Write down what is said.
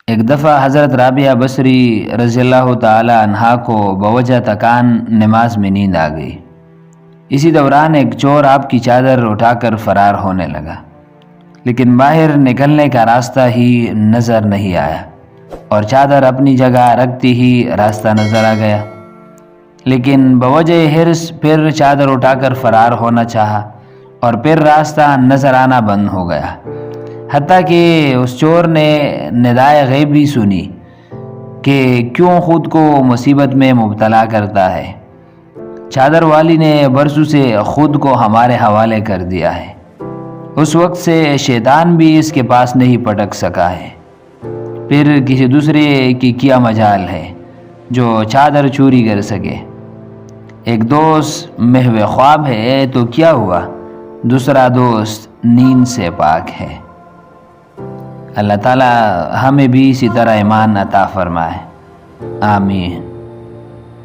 ایک دفعہ حضرت رابعہ بصری رضی اللہ تعالی عنہا کو بوجہ تکان نماز میں نیند آ گئی۔ اسی دوران ایک چور آپ کی چادر اٹھا کر فرار ہونے لگا، لیکن باہر نکلنے کا راستہ ہی نظر نہیں آیا اور چادر اپنی جگہ رکھتی ہی راستہ نظر آ گیا، لیکن بوجہ حرص پھر چادر اٹھا کر فرار ہونا چاہا اور پھر راستہ نظر آنا بند ہو گیا، حتیٰ کہ اس چور نے ندائے غیب بھی سنی کہ کیوں خود کو مصیبت میں مبتلا کرتا ہے، چادر والی نے برسوں سے خود کو ہمارے حوالے کر دیا ہے، اس وقت سے شیطان بھی اس کے پاس نہیں پٹک سکا ہے، پھر کسی دوسرے کی کیا مجال ہے جو چادر چوری کر سکے۔ ایک دوست محو خواب ہے تو کیا ہوا، دوسرا دوست نیند سے پاک ہے۔ اللہ تعالی ہمیں بھی اسی طرح ایمان عطا فرمائے، آمین۔